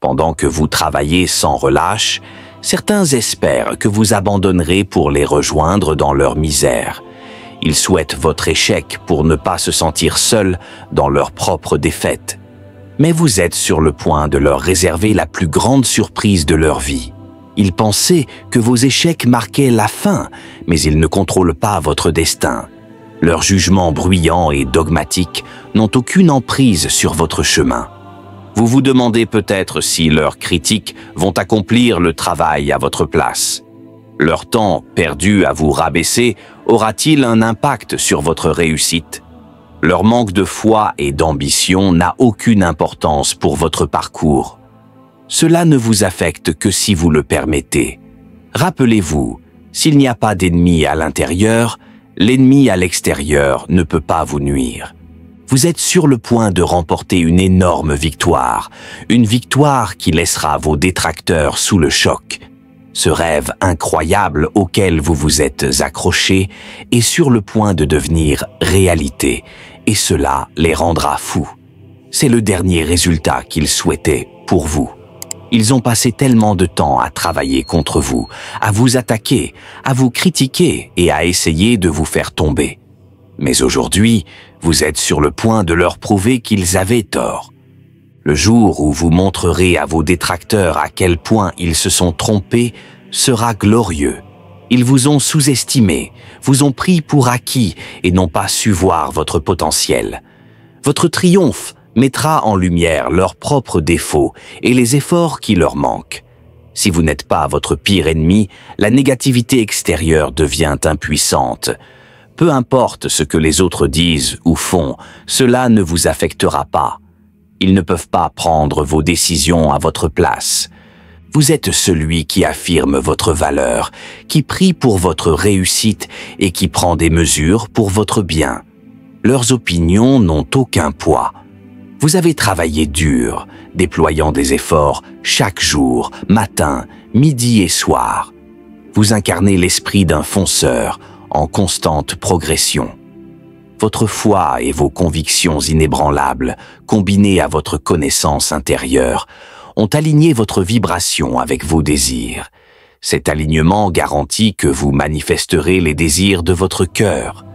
Pendant que vous travaillez sans relâche, certains espèrent que vous abandonnerez pour les rejoindre dans leur misère. Ils souhaitent votre échec pour ne pas se sentir seuls dans leur propre défaite. Mais vous êtes sur le point de leur réserver la plus grande surprise de leur vie. Ils pensaient que vos échecs marquaient la fin, mais ils ne contrôlent pas votre destin. Leurs jugements bruyants et dogmatiques n'ont aucune emprise sur votre chemin. Vous vous demandez peut-être si leurs critiques vont accomplir le travail à votre place. Leur temps perdu à vous rabaisser aura-t-il un impact sur votre réussite? Leur manque de foi et d'ambition n'a aucune importance pour votre parcours. Cela ne vous affecte que si vous le permettez. Rappelez-vous, s'il n'y a pas d'ennemi à l'intérieur, l'ennemi à l'extérieur ne peut pas vous nuire. Vous êtes sur le point de remporter une énorme victoire, une victoire qui laissera vos détracteurs sous le choc. Ce rêve incroyable auquel vous vous êtes accrochés est sur le point de devenir réalité, et cela les rendra fous. C'est le dernier résultat qu'ils souhaitaient pour vous. Ils ont passé tellement de temps à travailler contre vous, à vous attaquer, à vous critiquer et à essayer de vous faire tomber. Mais aujourd'hui, vous êtes sur le point de leur prouver qu'ils avaient tort. Le jour où vous montrerez à vos détracteurs à quel point ils se sont trompés sera glorieux. Ils vous ont sous-estimé, vous ont pris pour acquis et n'ont pas su voir votre potentiel. Votre triomphe mettra en lumière leurs propres défauts et les efforts qui leur manquent. Si vous n'êtes pas votre pire ennemi, la négativité extérieure devient impuissante. Peu importe ce que les autres disent ou font, cela ne vous affectera pas. Ils ne peuvent pas prendre vos décisions à votre place. Vous êtes celui qui affirme votre valeur, qui prie pour votre réussite et qui prend des mesures pour votre bien. Leurs opinions n'ont aucun poids. Vous avez travaillé dur, déployant des efforts chaque jour, matin, midi et soir. Vous incarnez l'esprit d'un fonceur en constante progression. Votre foi et vos convictions inébranlables, combinées à votre connaissance intérieure, ont aligné votre vibration avec vos désirs. Cet alignement garantit que vous manifesterez les désirs de votre cœur.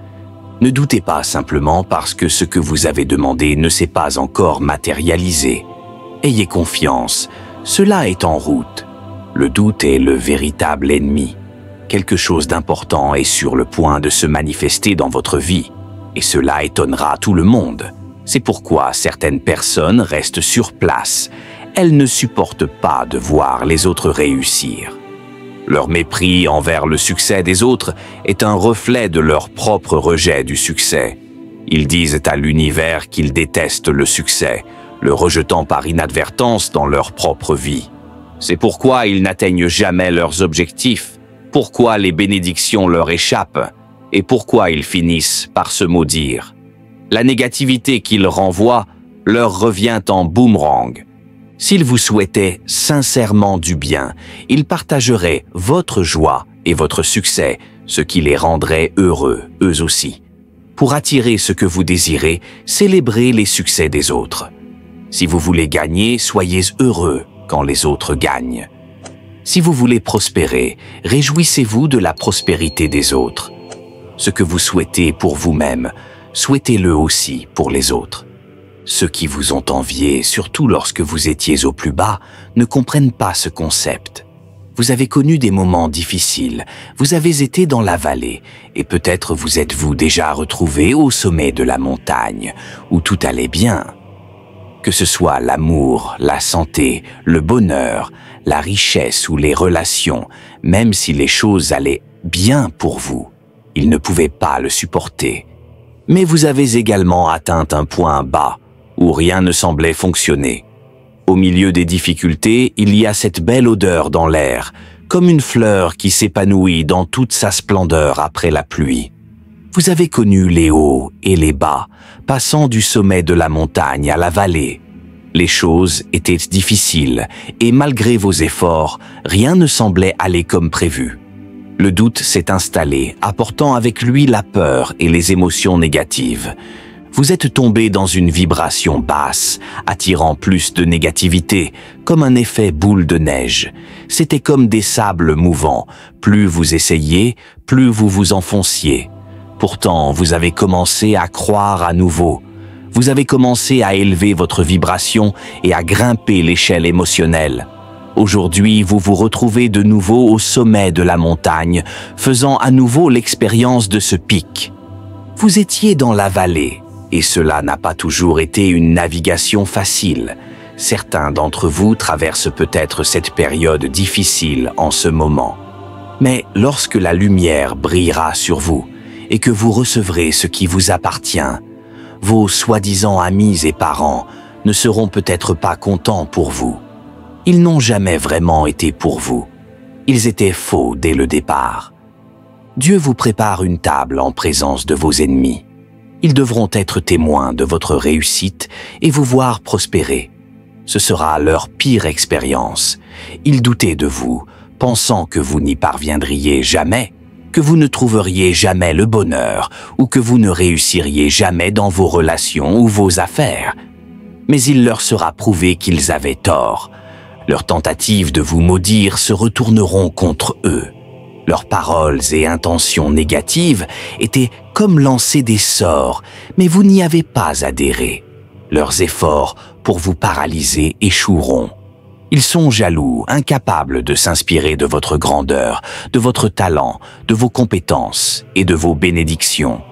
Ne doutez pas simplement parce que ce que vous avez demandé ne s'est pas encore matérialisé. Ayez confiance, cela est en route. Le doute est le véritable ennemi. Quelque chose d'important est sur le point de se manifester dans votre vie, et cela étonnera tout le monde. C'est pourquoi certaines personnes restent sur place. Elles ne supportent pas de voir les autres réussir. Leur mépris envers le succès des autres est un reflet de leur propre rejet du succès. Ils disent à l'univers qu'ils détestent le succès, le rejetant par inadvertance dans leur propre vie. C'est pourquoi ils n'atteignent jamais leurs objectifs, pourquoi les bénédictions leur échappent et pourquoi ils finissent par se maudire. La négativité qu'ils renvoient leur revient en boomerang. S'ils vous souhaitaient sincèrement du bien, ils partageraient votre joie et votre succès, ce qui les rendrait heureux, eux aussi. Pour attirer ce que vous désirez, célébrez les succès des autres. Si vous voulez gagner, soyez heureux quand les autres gagnent. Si vous voulez prospérer, réjouissez-vous de la prospérité des autres. Ce que vous souhaitez pour vous-même, souhaitez-le aussi pour les autres. Ceux qui vous ont envié, surtout lorsque vous étiez au plus bas, ne comprennent pas ce concept. Vous avez connu des moments difficiles, vous avez été dans la vallée, et peut-être vous êtes-vous déjà retrouvé au sommet de la montagne, où tout allait bien. Que ce soit l'amour, la santé, le bonheur, la richesse ou les relations, même si les choses allaient bien pour vous, ils ne pouvaient pas le supporter. Mais vous avez également atteint un point bas, où rien ne semblait fonctionner. Au milieu des difficultés, il y a cette belle odeur dans l'air, comme une fleur qui s'épanouit dans toute sa splendeur après la pluie. Vous avez connu les hauts et les bas, passant du sommet de la montagne à la vallée. Les choses étaient difficiles et malgré vos efforts, rien ne semblait aller comme prévu. Le doute s'est installé, apportant avec lui la peur et les émotions négatives. Vous êtes tombé dans une vibration basse, attirant plus de négativité, comme un effet boule de neige. C'était comme des sables mouvants. Plus vous essayiez, plus vous vous enfonciez. Pourtant, vous avez commencé à croire à nouveau. Vous avez commencé à élever votre vibration et à grimper l'échelle émotionnelle. Aujourd'hui, vous vous retrouvez de nouveau au sommet de la montagne, faisant à nouveau l'expérience de ce pic. Vous étiez dans la vallée. Et cela n'a pas toujours été une navigation facile. Certains d'entre vous traversent peut-être cette période difficile en ce moment. Mais lorsque la lumière brillera sur vous et que vous recevrez ce qui vous appartient, vos soi-disant amis et parents ne seront peut-être pas contents pour vous. Ils n'ont jamais vraiment été pour vous. Ils étaient faux dès le départ. Dieu vous prépare une table en présence de vos ennemis. Ils devront être témoins de votre réussite et vous voir prospérer. Ce sera leur pire expérience. Ils doutaient de vous, pensant que vous n'y parviendriez jamais, que vous ne trouveriez jamais le bonheur ou que vous ne réussiriez jamais dans vos relations ou vos affaires. Mais il leur sera prouvé qu'ils avaient tort. Leurs tentatives de vous maudire se retourneront contre eux. Leurs paroles et intentions négatives étaient comme lancer des sorts, mais vous n'y avez pas adhéré. Leurs efforts pour vous paralyser échoueront. Ils sont jaloux, incapables de s'inspirer de votre grandeur, de votre talent, de vos compétences et de vos bénédictions.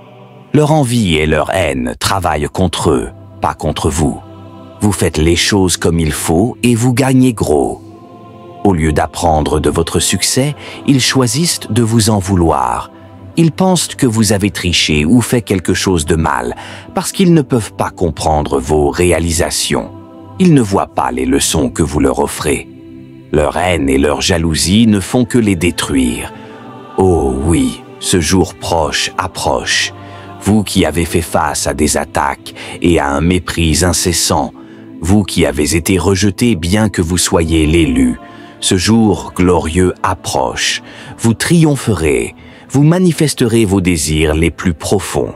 Leur envie et leur haine travaillent contre eux, pas contre vous. Vous faites les choses comme il faut et vous gagnez gros. Au lieu d'apprendre de votre succès, ils choisissent de vous en vouloir. Ils pensent que vous avez triché ou fait quelque chose de mal parce qu'ils ne peuvent pas comprendre vos réalisations. Ils ne voient pas les leçons que vous leur offrez. Leur haine et leur jalousie ne font que les détruire. Oh oui, ce jour proche approche. Vous qui avez fait face à des attaques et à un mépris incessant, vous qui avez été rejeté bien que vous soyez l'élu, ce jour glorieux approche. Vous triompherez, vous manifesterez vos désirs les plus profonds.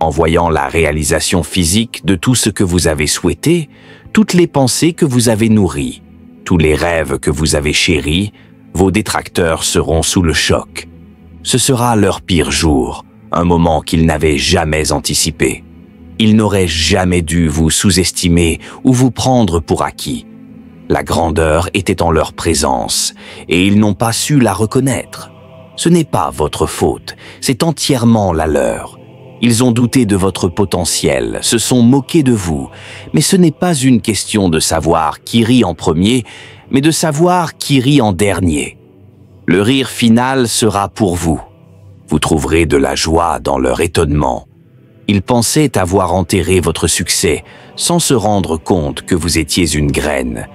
En voyant la réalisation physique de tout ce que vous avez souhaité, toutes les pensées que vous avez nourries, tous les rêves que vous avez chéris, vos détracteurs seront sous le choc. Ce sera leur pire jour, un moment qu'ils n'avaient jamais anticipé. Ils n'auraient jamais dû vous sous-estimer ou vous prendre pour acquis. La grandeur était en leur présence et ils n'ont pas su la reconnaître. Ce n'est pas votre faute, c'est entièrement la leur. Ils ont douté de votre potentiel, se sont moqués de vous, mais ce n'est pas une question de savoir qui rit en premier, mais de savoir qui rit en dernier. Le rire final sera pour vous. Vous trouverez de la joie dans leur étonnement. Ils pensaient avoir enterré votre succès sans se rendre compte que vous étiez une graine.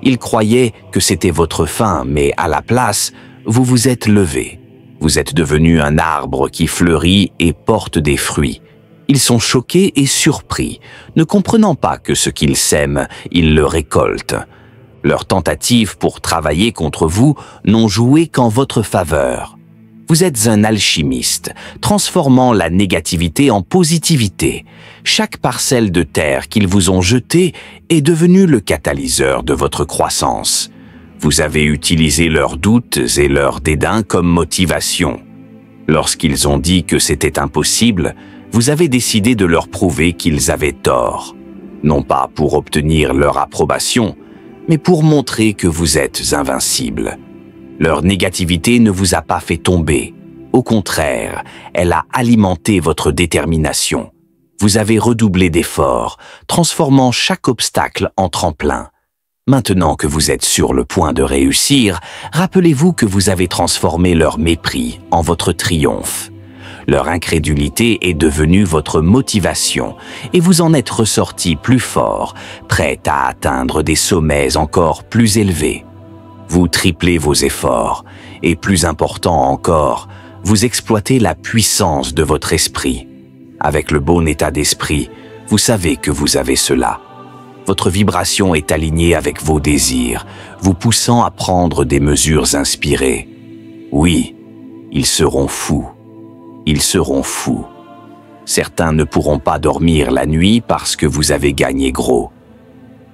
Ils croyaient que c'était votre fin, mais à la place, vous vous êtes levé. Vous êtes devenu un arbre qui fleurit et porte des fruits. Ils sont choqués et surpris, ne comprenant pas que ce qu'ils sèment, ils le récoltent. Leurs tentatives pour travailler contre vous n'ont joué qu'en votre faveur. Vous êtes un alchimiste, transformant la négativité en positivité. Chaque parcelle de terre qu'ils vous ont jetée est devenue le catalyseur de votre croissance. Vous avez utilisé leurs doutes et leurs dédains comme motivation. Lorsqu'ils ont dit que c'était impossible, vous avez décidé de leur prouver qu'ils avaient tort. Non pas pour obtenir leur approbation, mais pour montrer que vous êtes invincible. Leur négativité ne vous a pas fait tomber. Au contraire, elle a alimenté votre détermination. Vous avez redoublé d'efforts, transformant chaque obstacle en tremplin. Maintenant que vous êtes sur le point de réussir, rappelez-vous que vous avez transformé leur mépris en votre triomphe. Leur incrédulité est devenue votre motivation et vous en êtes ressorti plus fort, prêt à atteindre des sommets encore plus élevés. Vous triplez vos efforts et, plus important encore, vous exploitez la puissance de votre esprit. Avec le bon état d'esprit, vous savez que vous avez cela. Votre vibration est alignée avec vos désirs, vous poussant à prendre des mesures inspirées. Oui, ils seront fous. Ils seront fous. Certains ne pourront pas dormir la nuit parce que vous avez gagné gros.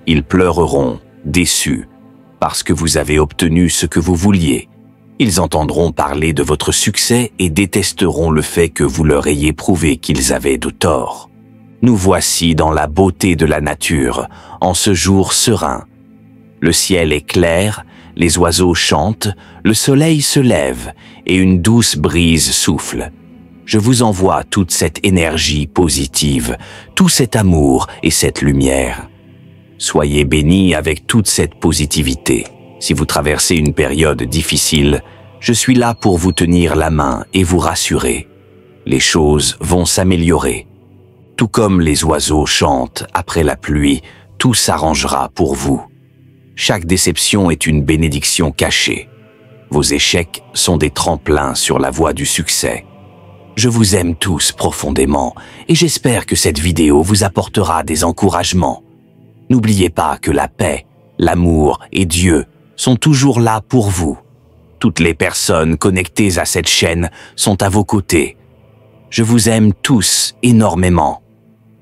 Ils pleureront, déçus, parce que vous avez obtenu ce que vous vouliez. Ils entendront parler de votre succès et détesteront le fait que vous leur ayez prouvé qu'ils avaient de tort. Nous voici dans la beauté de la nature, en ce jour serein. Le ciel est clair, les oiseaux chantent, le soleil se lève et une douce brise souffle. Je vous envoie toute cette énergie positive, tout cet amour et cette lumière. Soyez bénis avec toute cette positivité. Si vous traversez une période difficile, je suis là pour vous tenir la main et vous rassurer. Les choses vont s'améliorer. Tout comme les oiseaux chantent après la pluie, tout s'arrangera pour vous. Chaque déception est une bénédiction cachée. Vos échecs sont des tremplins sur la voie du succès. Je vous aime tous profondément et j'espère que cette vidéo vous apportera des encouragements. N'oubliez pas que la paix, l'amour et Dieu sont toujours là pour vous. Toutes les personnes connectées à cette chaîne sont à vos côtés. Je vous aime tous énormément.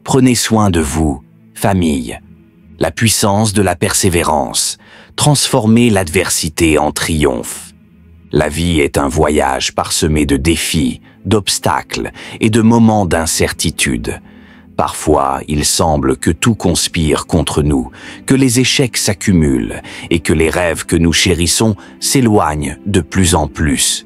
Prenez soin de vous, famille. La puissance de la persévérance. Transformez l'adversité en triomphe. La vie est un voyage parsemé de défis, d'obstacles et de moments d'incertitude. Parfois, il semble que tout conspire contre nous, que les échecs s'accumulent et que les rêves que nous chérissons s'éloignent de plus en plus.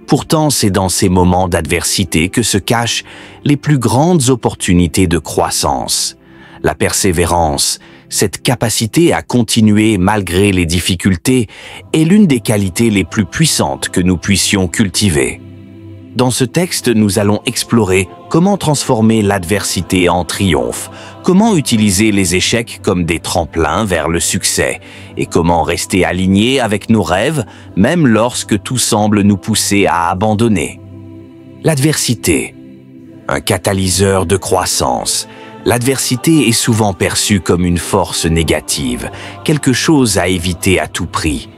Pourtant, c'est dans ces moments d'adversité que se cachent les plus grandes opportunités de croissance. La persévérance, cette capacité à continuer malgré les difficultés, est l'une des qualités les plus puissantes que nous puissions cultiver. Dans ce texte, nous allons explorer comment transformer l'adversité en triomphe, comment utiliser les échecs comme des tremplins vers le succès, et comment rester alignés avec nos rêves, même lorsque tout semble nous pousser à abandonner. L'adversité, un catalyseur de croissance. L'adversité est souvent perçue comme une force négative, quelque chose à éviter à tout prix.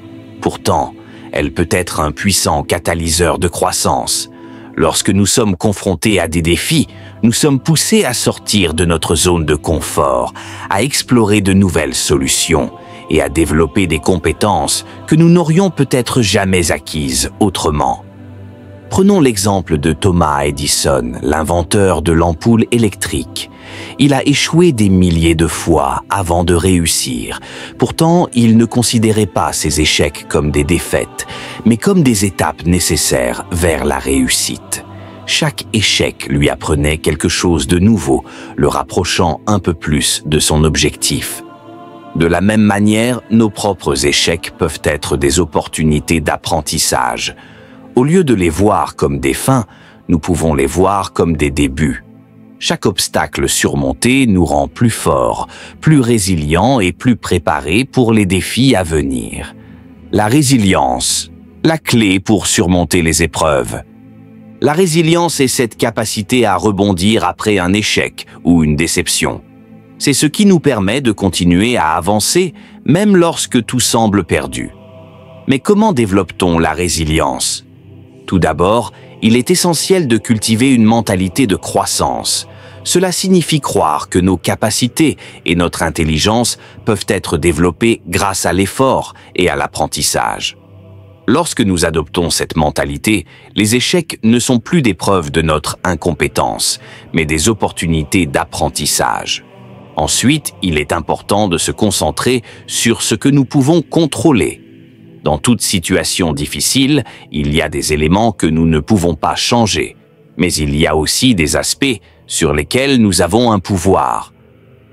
Pourtant, elle peut être un puissant catalyseur de croissance. Lorsque nous sommes confrontés à des défis, nous sommes poussés à sortir de notre zone de confort, à explorer de nouvelles solutions et à développer des compétences que nous n'aurions peut-être jamais acquises autrement. Prenons l'exemple de Thomas Edison, l'inventeur de l'ampoule électrique. Il a échoué des milliers de fois avant de réussir. Pourtant, il ne considérait pas ses échecs comme des défaites, mais comme des étapes nécessaires vers la réussite. Chaque échec lui apprenait quelque chose de nouveau, le rapprochant un peu plus de son objectif. De la même manière, nos propres échecs peuvent être des opportunités d'apprentissage. Au lieu de les voir comme des fins, nous pouvons les voir comme des débuts. Chaque obstacle surmonté nous rend plus forts, plus résilients et plus préparés pour les défis à venir. La résilience, la clé pour surmonter les épreuves. La résilience est cette capacité à rebondir après un échec ou une déception. C'est ce qui nous permet de continuer à avancer, même lorsque tout semble perdu. Mais comment développe-t-on la résilience ? Tout d'abord, il est essentiel de cultiver une mentalité de croissance. Cela signifie croire que nos capacités et notre intelligence peuvent être développées grâce à l'effort et à l'apprentissage. Lorsque nous adoptons cette mentalité, les échecs ne sont plus des preuves de notre incompétence, mais des opportunités d'apprentissage. Ensuite, il est important de se concentrer sur ce que nous pouvons contrôler. Dans toute situation difficile, il y a des éléments que nous ne pouvons pas changer, mais il y a aussi des aspects sur lesquels nous avons un pouvoir.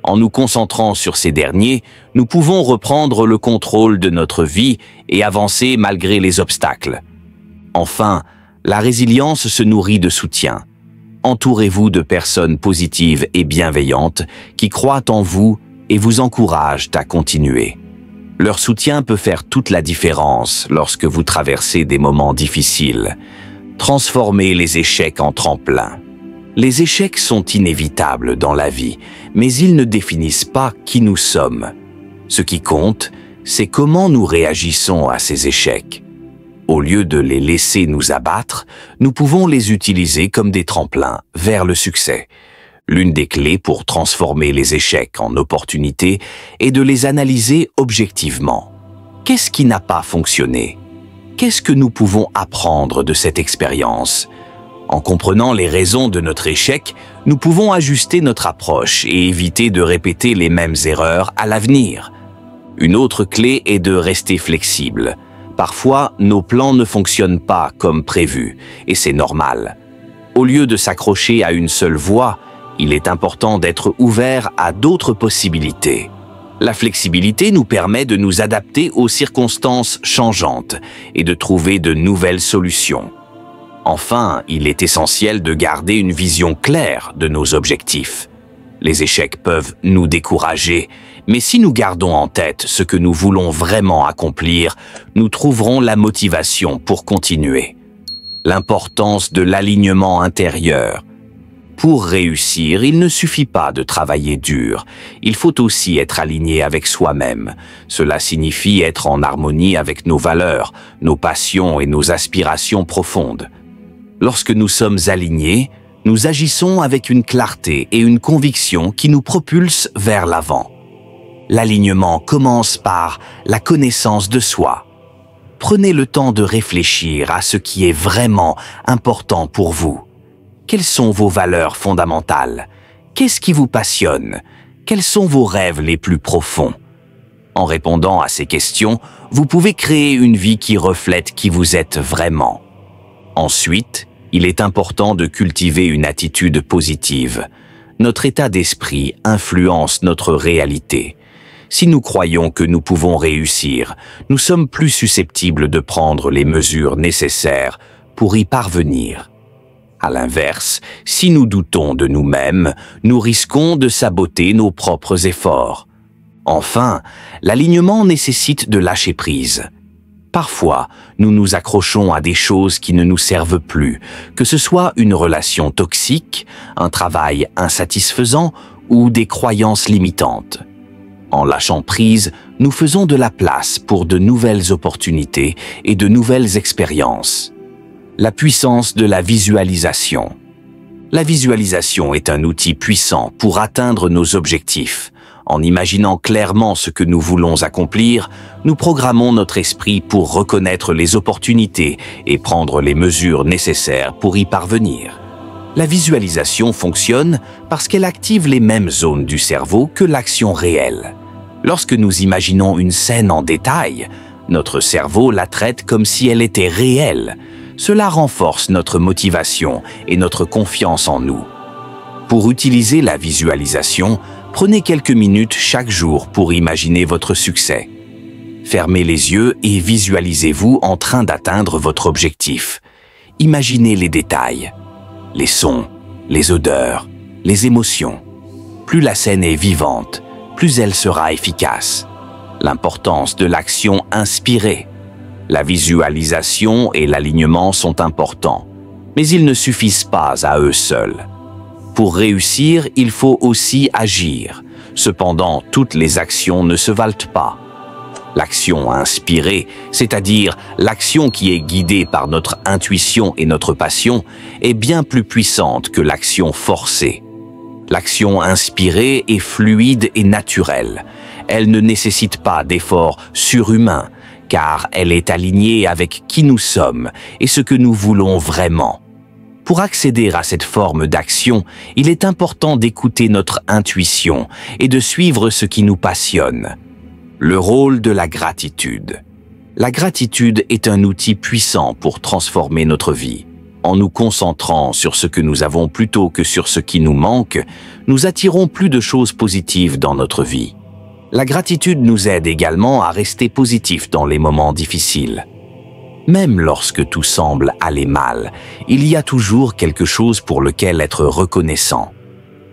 En nous concentrant sur ces derniers, nous pouvons reprendre le contrôle de notre vie et avancer malgré les obstacles. Enfin, la résilience se nourrit de soutien. Entourez-vous de personnes positives et bienveillantes qui croient en vous et vous encouragent à continuer. Leur soutien peut faire toute la différence lorsque vous traversez des moments difficiles. Transformez les échecs en tremplin. Les échecs sont inévitables dans la vie, mais ils ne définissent pas qui nous sommes. Ce qui compte, c'est comment nous réagissons à ces échecs. Au lieu de les laisser nous abattre, nous pouvons les utiliser comme des tremplins vers le succès. L'une des clés pour transformer les échecs en opportunités est de les analyser objectivement. Qu'est-ce qui n'a pas fonctionné? Qu'est-ce que nous pouvons apprendre de cette expérience? En comprenant les raisons de notre échec, nous pouvons ajuster notre approche et éviter de répéter les mêmes erreurs à l'avenir. Une autre clé est de rester flexible. Parfois, nos plans ne fonctionnent pas comme prévu, et c'est normal. Au lieu de s'accrocher à une seule voie, il est important d'être ouvert à d'autres possibilités. La flexibilité nous permet de nous adapter aux circonstances changeantes et de trouver de nouvelles solutions. Enfin, il est essentiel de garder une vision claire de nos objectifs. Les échecs peuvent nous décourager, mais si nous gardons en tête ce que nous voulons vraiment accomplir, nous trouverons la motivation pour continuer. L'importance de l'alignement intérieur. Pour réussir, il ne suffit pas de travailler dur, il faut aussi être aligné avec soi-même. Cela signifie être en harmonie avec nos valeurs, nos passions et nos aspirations profondes. Lorsque nous sommes alignés, nous agissons avec une clarté et une conviction qui nous propulsent vers l'avant. L'alignement commence par la connaissance de soi. Prenez le temps de réfléchir à ce qui est vraiment important pour vous. Quelles sont vos valeurs fondamentales? Qu'est-ce qui vous passionne? Quels sont vos rêves les plus profonds? En répondant à ces questions, vous pouvez créer une vie qui reflète qui vous êtes vraiment. Ensuite, il est important de cultiver une attitude positive. Notre état d'esprit influence notre réalité. Si nous croyons que nous pouvons réussir, nous sommes plus susceptibles de prendre les mesures nécessaires pour y parvenir. À l'inverse, si nous doutons de nous-mêmes, nous risquons de saboter nos propres efforts. Enfin, l'alignement nécessite de lâcher prise. Parfois, nous nous accrochons à des choses qui ne nous servent plus, que ce soit une relation toxique, un travail insatisfaisant ou des croyances limitantes. En lâchant prise, nous faisons de la place pour de nouvelles opportunités et de nouvelles expériences. La puissance de la visualisation. La visualisation est un outil puissant pour atteindre nos objectifs. En imaginant clairement ce que nous voulons accomplir, nous programmons notre esprit pour reconnaître les opportunités et prendre les mesures nécessaires pour y parvenir. La visualisation fonctionne parce qu'elle active les mêmes zones du cerveau que l'action réelle. Lorsque nous imaginons une scène en détail, notre cerveau la traite comme si elle était réelle. Cela renforce notre motivation et notre confiance en nous. Pour utiliser la visualisation, prenez quelques minutes chaque jour pour imaginer votre succès. Fermez les yeux et visualisez-vous en train d'atteindre votre objectif. Imaginez les détails, les sons, les odeurs, les émotions. Plus la scène est vivante, plus elle sera efficace. L'importance de l'action inspirée. La visualisation et l'alignement sont importants, mais ils ne suffisent pas à eux seuls. Pour réussir, il faut aussi agir. Cependant, toutes les actions ne se valent pas. L'action inspirée, c'est-à-dire l'action qui est guidée par notre intuition et notre passion, est bien plus puissante que l'action forcée. L'action inspirée est fluide et naturelle. Elle ne nécessite pas d'efforts surhumains, car elle est alignée avec qui nous sommes et ce que nous voulons vraiment. Pour accéder à cette forme d'action, il est important d'écouter notre intuition et de suivre ce qui nous passionne. Le rôle de la gratitude. La gratitude est un outil puissant pour transformer notre vie. En nous concentrant sur ce que nous avons plutôt que sur ce qui nous manque, nous attirons plus de choses positives dans notre vie. La gratitude nous aide également à rester positifs dans les moments difficiles. Même lorsque tout semble aller mal, il y a toujours quelque chose pour lequel être reconnaissant.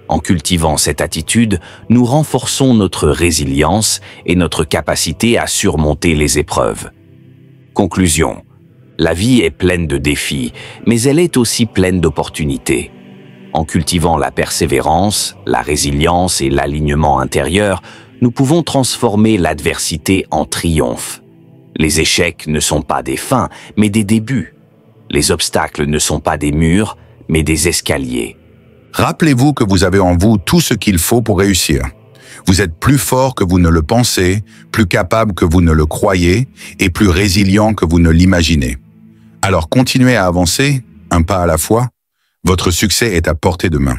En cultivant cette attitude, nous renforçons notre résilience et notre capacité à surmonter les épreuves. Conclusion. La vie est pleine de défis, mais elle est aussi pleine d'opportunités. En cultivant la persévérance, la résilience et l'alignement intérieur, nous pouvons transformer l'adversité en triomphe. Les échecs ne sont pas des fins, mais des débuts. Les obstacles ne sont pas des murs, mais des escaliers. Rappelez-vous que vous avez en vous tout ce qu'il faut pour réussir. Vous êtes plus fort que vous ne le pensez, plus capable que vous ne le croyez et plus résilient que vous ne l'imaginez. Alors continuez à avancer, un pas à la fois. Votre succès est à portée de main.